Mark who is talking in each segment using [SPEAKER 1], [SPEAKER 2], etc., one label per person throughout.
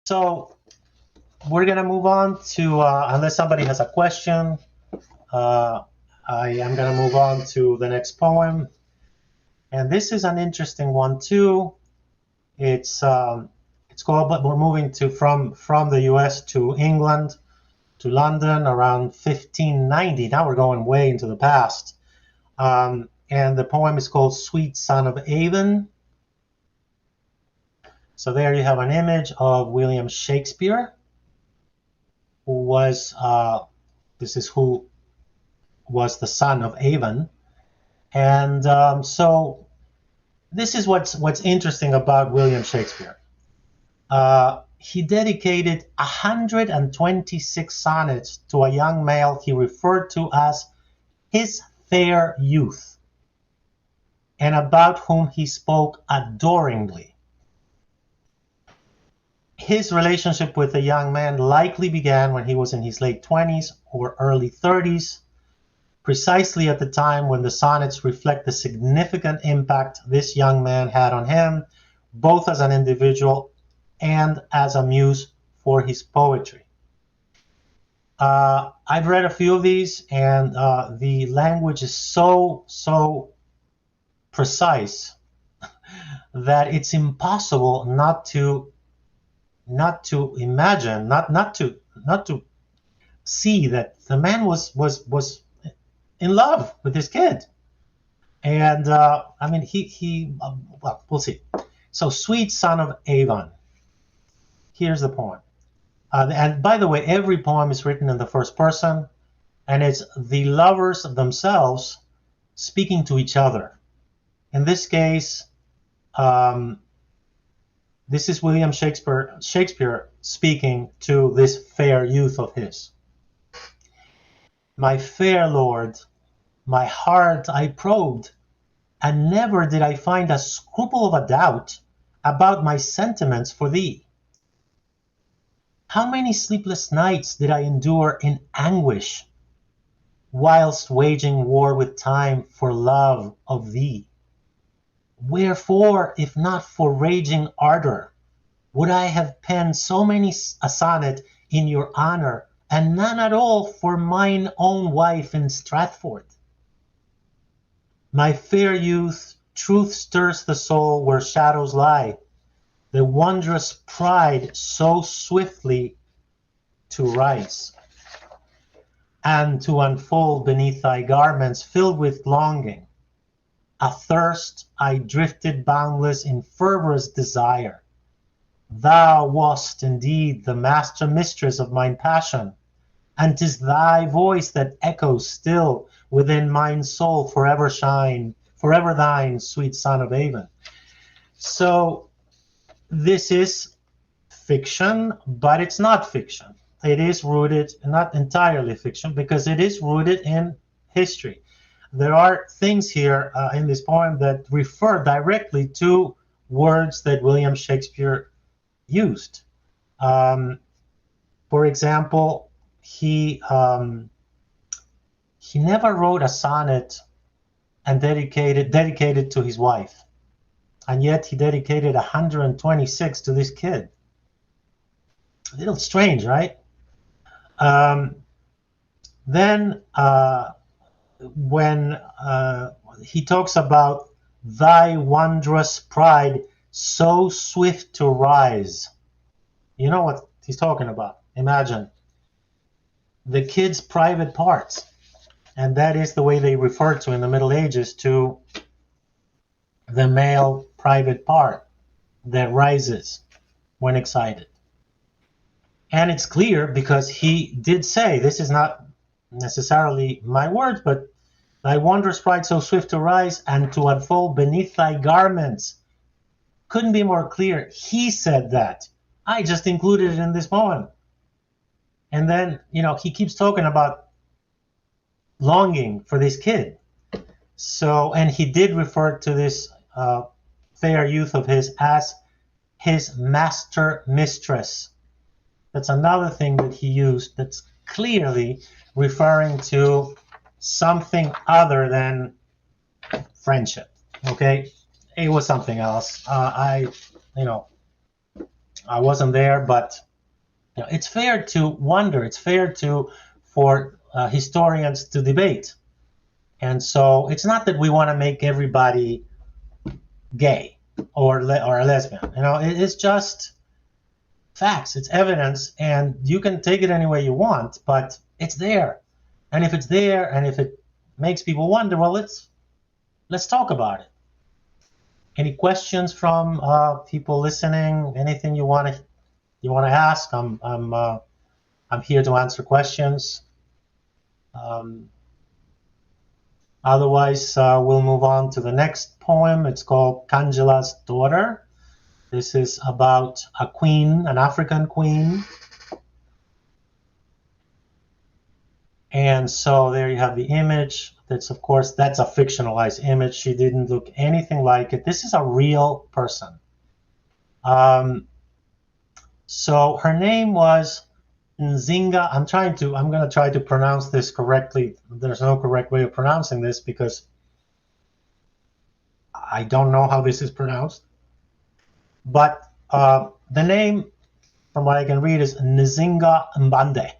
[SPEAKER 1] So we're going to move on to, unless somebody has a question, I am going to move on to the next poem. And this is an interesting one too. It's called, but we're moving to from the U.S. to England, to London around 1590. Now we're going way into the past. And the poem is called Sweet Son of Avon. So there you have an image of William Shakespeare, who was, who was the son of Avon. And so this is what's interesting about William Shakespeare. He dedicated 126 sonnets to a young male he referred to as his fair youth, and about whom he spoke adoringly. His relationship with the young man likely began when he was in his late 20s or early 30s, precisely at the time when the sonnets reflect the significant impact this young man had on him, both as an individual and as a muse for his poetry. I've read a few of these, and the language is so precise that it's impossible not to imagine, not to see that the man was in love with this kid. And I mean, well, we'll see. So, Sweet Son of Avon. Here's the poem. And by the way, every poem is written in the first person, and it's the lovers themselves speaking to each other. In this case, this is William Shakespeare speaking to this fair youth of his. My fair lord, my heart I probed, and never did I find a scruple of a doubt about my sentiments for thee. How many sleepless nights did I endure in anguish, whilst waging war with time for love of thee? Wherefore, if not for raging ardor, would I have penned so many a sonnet in your honor, and none at all for mine own wife in Stratford? My fair youth, truth stirs the soul where shadows lie, the wondrous pride so swiftly to rise, and to unfold beneath thy garments filled with longing. Athirst, I drifted boundless in fervorous desire. Thou wast indeed the master mistress of mine passion, and 'tis thy voice that echoes still within mine soul, forever thine, sweet son of Avon. So this is fiction, but it's not fiction. It is rooted, not entirely fiction, because it is rooted in history. There are things here in this poem that refer directly to words that William Shakespeare used. For example, he never wrote a sonnet and dedicated to his wife, and yet he dedicated 126 to this kid. A little strange, right? Then when he talks about thy wondrous pride so swift to rise, you know what he's talking about. Imagine the kid's private parts, and that is the way they referred to in the Middle Ages to the male private part that rises when excited. And it's clear because he did say, this is not necessarily my words, but thy wondrous pride so swift to rise and to unfold beneath thy garments. Couldn't be more clear. He said that. I just included it in this poem. And then, he keeps talking about longing for this kid. So, and he did refer to this fair youth of his as his master mistress. That's another thing that he used that's clearly referring to something other than friendship. Okay, it was something else. I wasn't there, but it's fair to wonder. It's fair for historians to debate. And so it's not that we want to make everybody gay or a lesbian. It's just facts. It's evidence, and you can take it any way you want, but it's there. And if it's there, and if it makes people wonder, well, let's talk about it. Any questions from people listening? Anything you want to ask? I'm here to answer questions. Otherwise, we'll move on to the next poem. It's called Kanjala's Daughter. This is about a queen, an African queen. And so there you have the image. That's a fictionalized image. She didn't look anything like it. This is a real person. So her name was Nzinga. I'm going to try to pronounce this correctly. There's no correct way of pronouncing this because I don't know how this is pronounced. But the name, from what I can read, is Nzinga Mbande.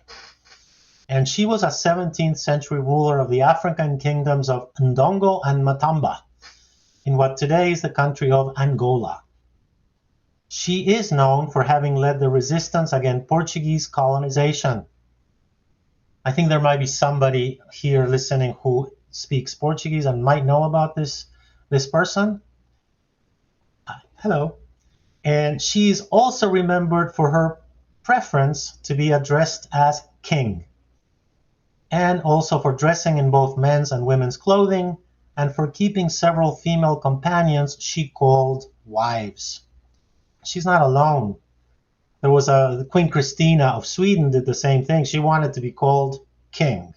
[SPEAKER 1] And she was a 17th century ruler of the African kingdoms of Ndongo and Matamba in what today is the country of Angola. She is known for having led the resistance against Portuguese colonization. I think there might be somebody here listening who speaks Portuguese and might know about this person. Hello. And she's also remembered for her preference to be addressed as king, and also for dressing in both men's and women's clothing, and for keeping several female companions she called wives. She's not alone. There was Queen Christina of Sweden did the same thing. She wanted to be called king.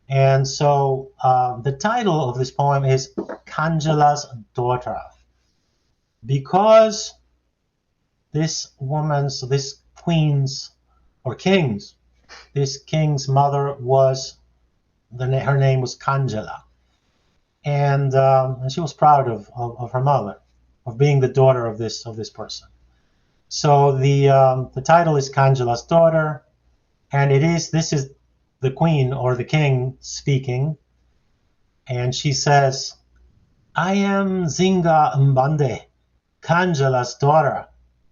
[SPEAKER 1] And so the title of this poem is Kanjala's Daughter, because this king's mother her name was Kanjala, and she was proud of her mother, of being the daughter of this person. So the title is Kanjala's Daughter, and this is the queen or the king speaking, and she says, "I am Zinga Mbande, Kanjala's daughter,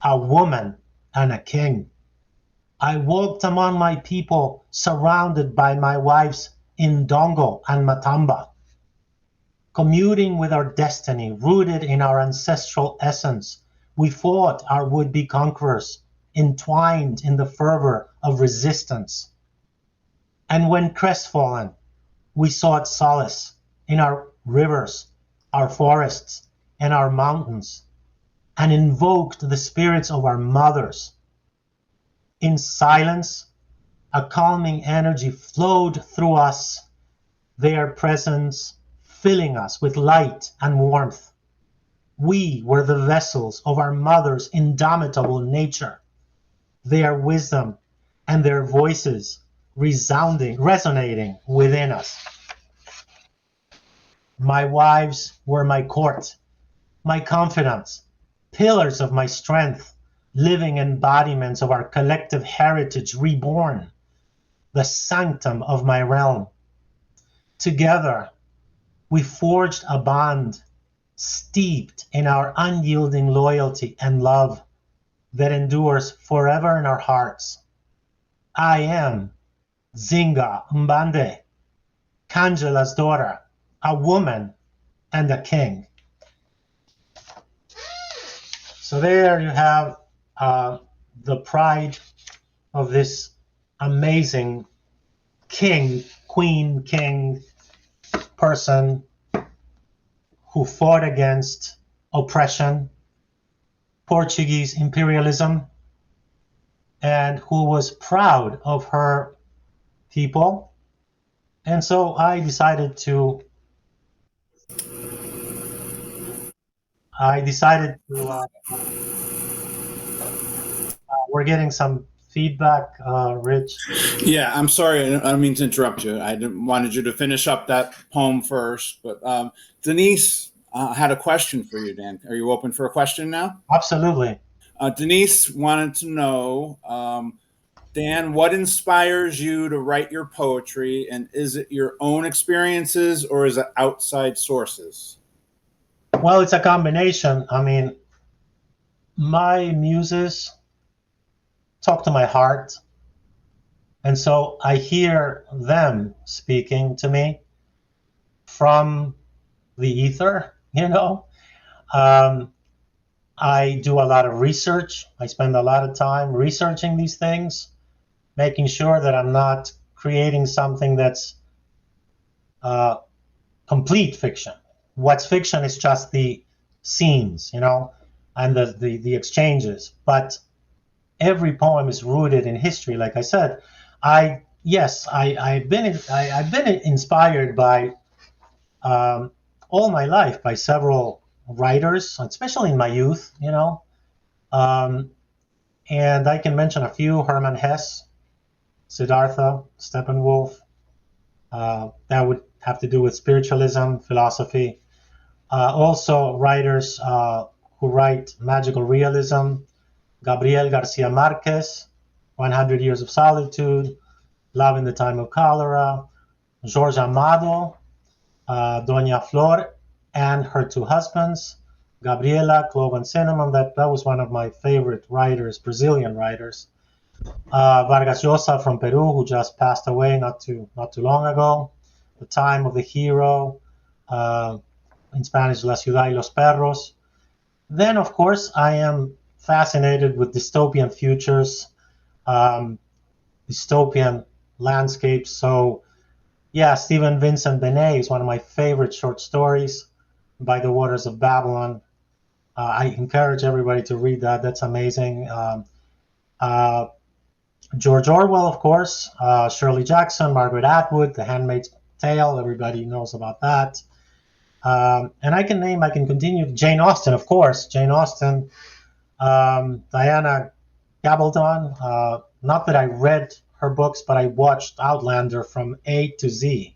[SPEAKER 1] a woman and a king. I walked among my people, surrounded by my wives in Ndongo and Matamba, communing with our destiny, rooted in our ancestral essence. We fought our would-be conquerors, entwined in the fervor of resistance. And when crestfallen, we sought solace in our rivers, our forests, and our mountains, and invoked the spirits of our mothers. In silence, a calming energy flowed through us, their presence filling us with light and warmth. We were the vessels of our mother's indomitable nature, their wisdom and their voices resonating within us. My wives were my court, my confidants, pillars of my strength, living embodiments of our collective heritage reborn, the sanctum of my realm. Together, we forged a bond steeped in our unyielding loyalty and love that endures forever in our hearts. I am Zinga Mbande, Kanjala's daughter, a woman and a king." So there you have the pride of this amazing king person who fought against oppression, Portuguese imperialism, and who was proud of her people. And so I decided to we're getting some feedback, Rich.
[SPEAKER 2] Yeah, I'm sorry. I don't mean to interrupt you. I wanted you to finish up that poem first. But Denise had a question for you, Dan. Are you open for a question now?
[SPEAKER 1] Absolutely.
[SPEAKER 2] Denise wanted to know, Dan, what inspires you to write your poetry, and is it your own experiences or is it outside sources?
[SPEAKER 1] Well, it's a combination. I mean, my muses talk to my heart, and so I hear them speaking to me from the ether, you know. Um, I do a lot of research. I spend a lot of time researching these things, making sure that I'm not creating something that's uh, complete fiction. What's fiction is just the scenes, you know, and the exchanges. But every poem is rooted in history. Like I said, I've been inspired by all my life by several writers, especially in my youth, you know. Um, and I can mention a few: Hermann Hesse, Siddhartha, Steppenwolf. That would have to do with spiritualism, philosophy. Also, writers who write magical realism: Gabriel Garcia Marquez, 100 Years of Solitude, Love in the Time of Cholera, Jorge Amado, Doña Flor and her two husbands, Gabriela, Clove and Cinnamon. That was one of my favorite writers, Brazilian writers. Vargas Llosa from Peru, who just passed away not too long ago. The Time of the Hero, uh, in Spanish, La Ciudad y los Perros. Then, of course, I am fascinated with dystopian futures, um, dystopian landscapes. So, yeah, Stephen Vincent Benet is one of my favorite short stories, By the Waters of Babylon. I encourage everybody to read that. That's amazing. Uh, George Orwell, of course, Shirley Jackson, Margaret Atwood, The Handmaid's Tale. Everybody knows about that. And I can continue. Jane Austen, of course. Jane Austen, Diana Gabaldon. Not that I read her books, but I watched Outlander from A to Z.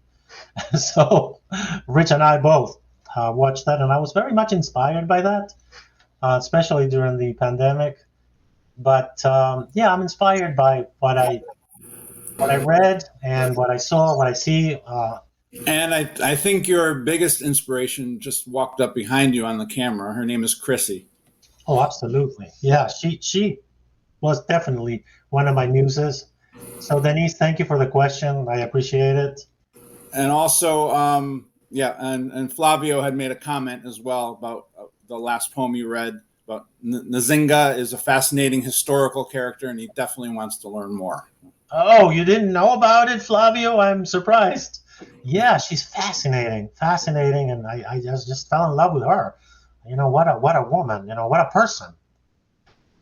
[SPEAKER 1] So Rich and I both watched that, and I was very much inspired by that, especially during the pandemic. But yeah, I'm inspired by what I read and what I saw, what I see.
[SPEAKER 2] And I think your biggest inspiration just walked up behind you on the camera. Her name is Chrissy.
[SPEAKER 1] Oh, absolutely. Yeah, she was definitely one of my muses. So Denise, thank you for the question. I appreciate it.
[SPEAKER 2] And also, yeah, and Flavio had made a comment as well about the last poem you read. But Nzinga is a fascinating historical character, and he definitely wants to learn more.
[SPEAKER 1] Oh, you didn't know about it, Flavio? I'm surprised. Yeah, she's fascinating, and I just fell in love with her. You know, what a woman. You know, what a person.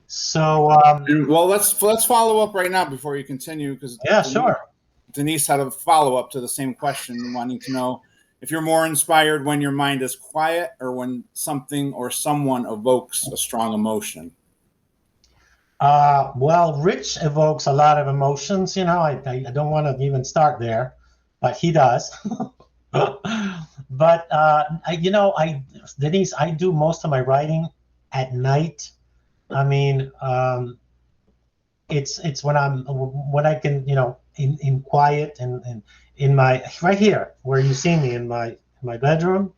[SPEAKER 1] So
[SPEAKER 2] Well, let's follow up right now before you continue, because
[SPEAKER 1] yeah, sure.
[SPEAKER 2] Denise had a follow up to the same question, wanting to know if you're more inspired when your mind is quiet or when something or someone evokes a strong emotion.
[SPEAKER 1] Well, Rich evokes a lot of emotions. You know, I don't want to even start there, but he does. But Denise, I do most of my writing at night. I mean, it's when I can, you know, in quiet and in my right here where you see me in my bedroom,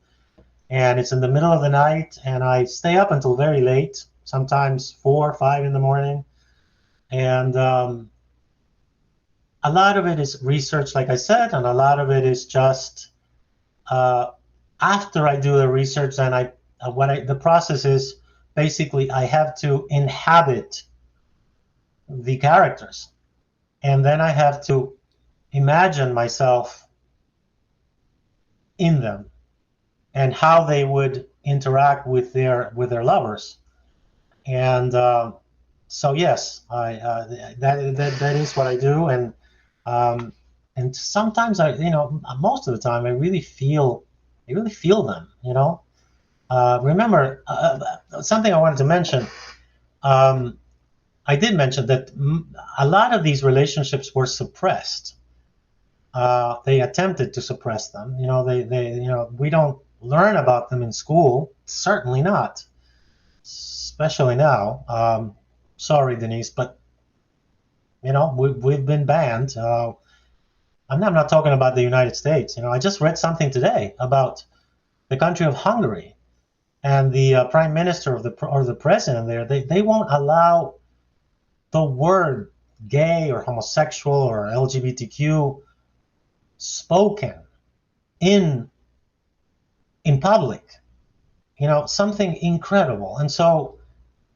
[SPEAKER 1] and it's in the middle of the night, and I stay up until very late, sometimes 4 or 5 in the morning, and a lot of it is research, like I said, and a lot of it is just uh, after I do the research, and the process is basically I have to inhabit the characters, and then I have to imagine myself in them and how they would interact with their lovers. And so yes, that is what I do, um, and sometimes most of the time I really feel them. You know, remember something I wanted to mention. Um, I did mention that a lot of these relationships were suppressed. They attempted to suppress them. You know, we don't learn about them in school. Certainly not. especially now. Sorry, Denise, but we've been banned. I'm not talking about the United States. I just read something today about the country of Hungary, and the prime minister or the president there. They won't allow the word gay or homosexual or LGBTQ spoken in public. Something incredible. And so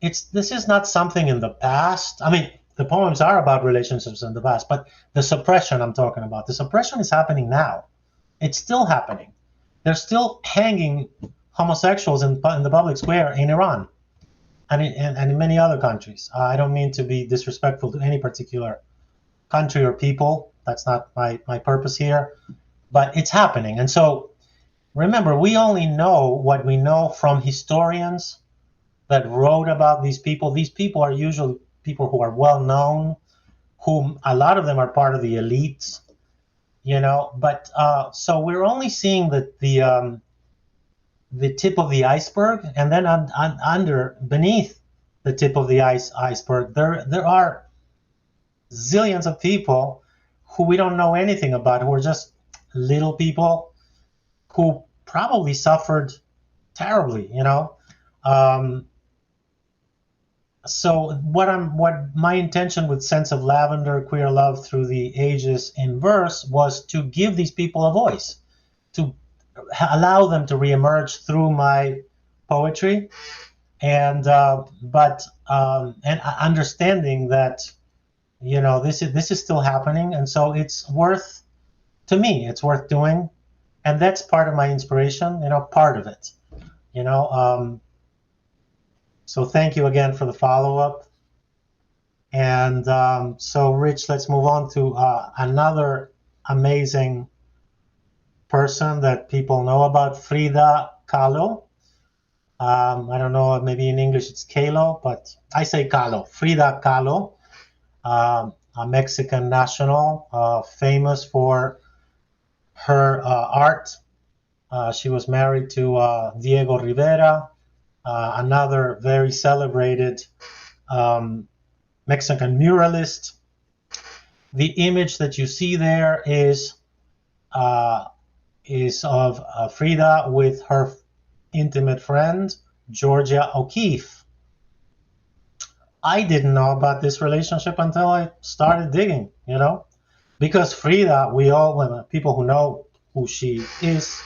[SPEAKER 1] this is not something in the past. I mean, the poems are about relationships in the past, but the suppression I'm talking about, the suppression is happening now. It's still happening. They're still hanging homosexuals in the public square in Iran and in many other countries. I don't mean to be disrespectful to any particular country or people. That's not my purpose here, but it's happening. And so remember, we only know what we know from historians that wrote about these people. These people are usually people who are well known, whom a lot of them are part of the elites, But so we're only seeing the tip of the iceberg, and then beneath the tip of the iceberg, there are zillions of people who we don't know anything about, who are just little people who probably suffered terribly, So what my intention with Sense of Lavender, Queer Love Through the Ages in Verse was to give these people a voice, to allow them to reemerge through my poetry, and understanding that this is still happening, and so it's worth doing, and that's part of my inspiration, part of it, So thank you again for the follow-up. And so, Rich, let's move on to another amazing person that people know about, Frida Kahlo. I don't know, maybe in English it's Kahlo, but I say Kahlo. Frida Kahlo, a Mexican national, famous for her art. She was married to Diego Rivera, another very celebrated Mexican muralist. The image that you see there is of Frida with her intimate friend, Georgia O'Keeffe. I didn't know about this relationship until I started digging, because Frida, people who know who she is.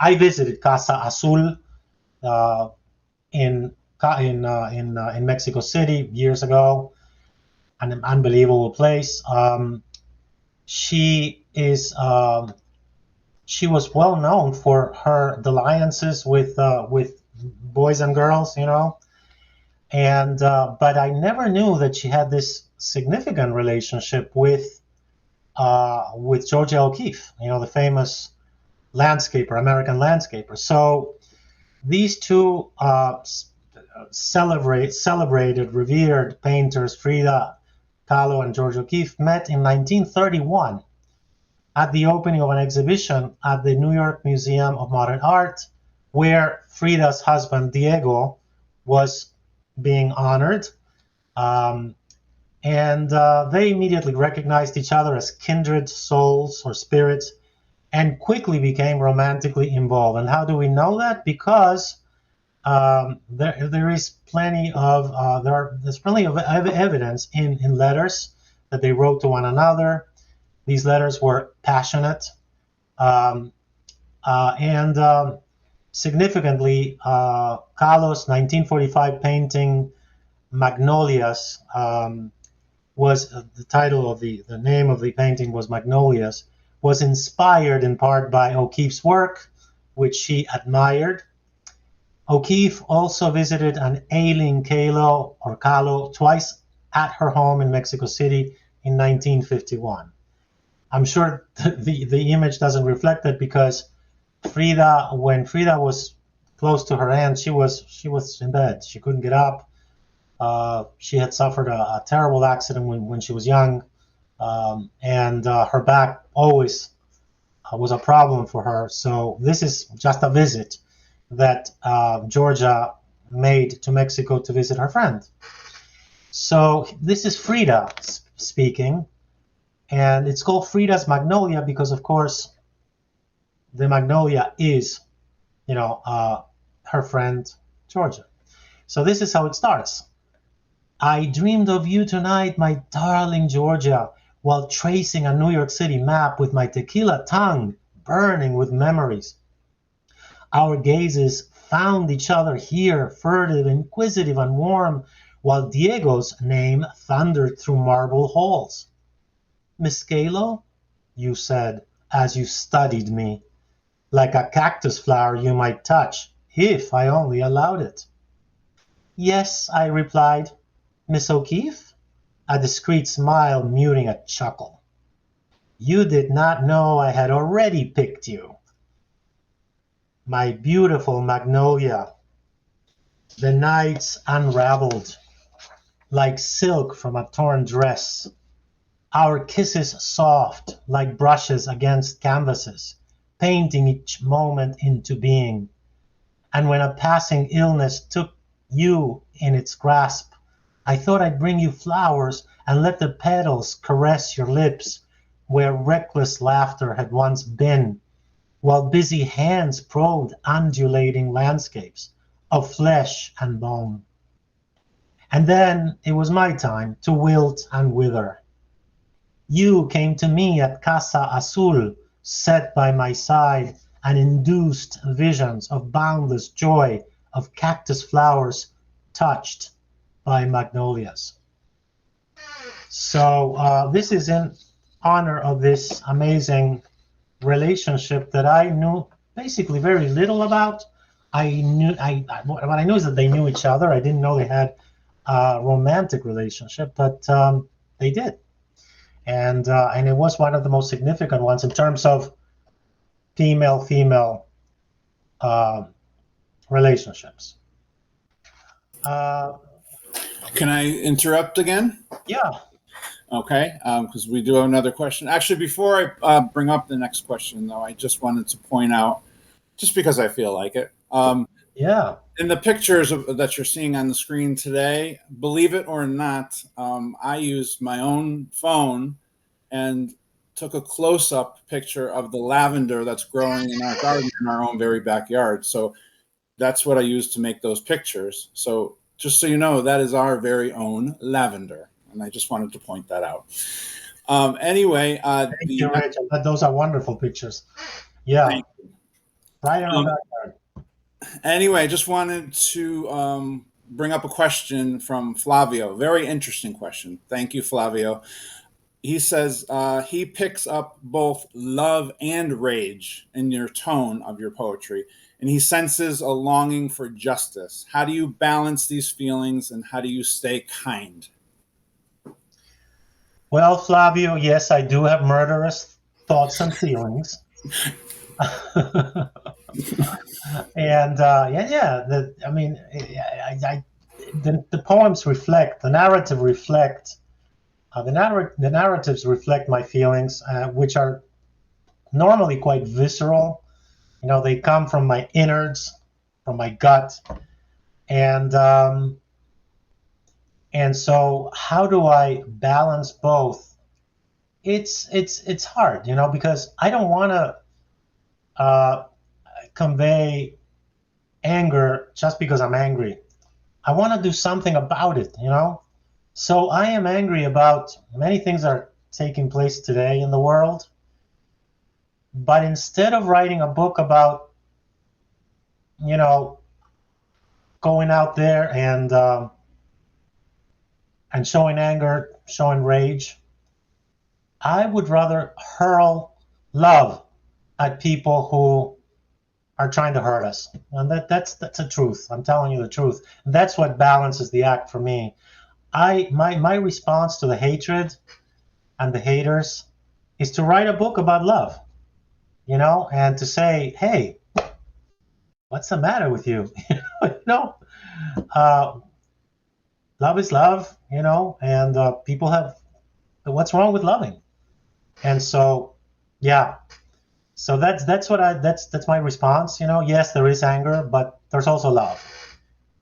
[SPEAKER 1] I visited Casa Azul in Mexico City years ago, an unbelievable place. She was well known for her alliances with boys and girls, and but I never knew that she had this significant relationship with Georgia O'Keeffe, the famous American landscaper. So these two celebrated, revered painters, Frida Kahlo and Georgia O'Keeffe, met in 1931 at the opening of an exhibition at the New York Museum of Modern Art, where Frida's husband, Diego, was being honored. And they immediately recognized each other as kindred souls or spirits, and quickly became romantically involved. And how do we know that? Because there's plenty of evidence in letters that they wrote to one another. These letters were passionate, and significantly, Kahlo's 1945 painting Magnolias was the title of the name of the painting was Magnolias, was inspired in part by O'Keeffe's work, which she admired. O'Keeffe also visited an ailing Kahlo twice at her home in Mexico City in 1951. I'm sure the image doesn't reflect it, because when Frida was close to her end, she was in bed. She couldn't get up. She had suffered a terrible accident when she was young, and her back always was a problem for her. So this is just a visit that Georgia made to Mexico to visit her friend. So this is Frida speaking, and it's called Frida's Magnolia because, of course, the magnolia is, her friend Georgia. So this is how it starts. I dreamed of you tonight, my darling Georgia, while tracing a New York City map with my tequila tongue burning with memories. Our gazes found each other here, furtive, inquisitive, and warm, while Diego's name thundered through marble halls. Miss Calo, you said, as you studied me, like a cactus flower you might touch, if I only allowed it. Yes, I replied. Miss O'Keefe? A discreet smile muting a chuckle. You did not know I had already picked you. My beautiful magnolia. The nights unraveled like silk from a torn dress. Our kisses soft like brushes against canvases, painting each moment into being. And when a passing illness took you in its grasp, I thought I'd bring you flowers and let the petals caress your lips where reckless laughter had once been, while busy hands probed undulating landscapes of flesh and bone. And then it was my time to wilt and wither. You came to me at Casa Azul, set by my side, and induced visions of boundless joy, of cactus flowers touched by magnolias. So this is in honor of this amazing relationship that I knew basically very little about. What I knew is that they knew each other. I didn't know they had a romantic relationship, but they did, and it was one of the most significant ones in terms of female relationships.
[SPEAKER 2] Can I interrupt again?
[SPEAKER 1] Yeah.
[SPEAKER 2] Okay, because we do have another question. Actually, before I bring up the next question, though, I just wanted to point out, just because I feel like it.
[SPEAKER 1] Yeah.
[SPEAKER 2] In the pictures that you're seeing on the screen today, believe it or not, I used my own phone and took a close-up picture of the lavender that's growing in our garden in our own very backyard. So that's what I used to make those pictures. So just so you know, that is our very own lavender. And I just wanted to point that out. Anyway,
[SPEAKER 1] thank you, Rich. Those are wonderful pictures. Yeah, right in our backyard.
[SPEAKER 2] Anyway, I just wanted to bring up a question from Flavio. Very interesting question. Thank you, Flavio. He says he picks up both love and rage in your tone of your poetry, and he senses a longing for justice. How do you balance these feelings, and how do you stay kind?
[SPEAKER 1] Well, Flavio, yes, I do have murderous thoughts and feelings. And the poems reflect, the narratives reflect my feelings, which are normally quite visceral. They come from my innards, from my gut, and so how do I balance both? It's hard, because I don't want to convey anger just because I'm angry. I want to do something about it, So I am angry about many things that are taking place today in the world. But instead of writing a book about, going out there and showing anger, showing rage, I would rather hurl love at people who are trying to hurt us. And that's the truth. I'm telling you the truth. That's what balances the act for me. My response to the hatred and the haters is to write a book about love, and to say, hey, what's the matter with you? Love is love, and people have, what's wrong with loving? And so, yeah. So that's my response. Yes, there is anger, but there's also love.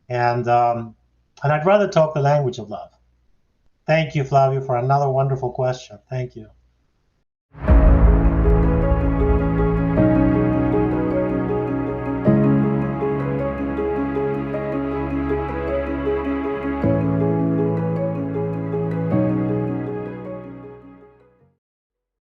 [SPEAKER 1] And I'd rather talk the language of love. Thank you, Flavio, for another wonderful question. Thank you.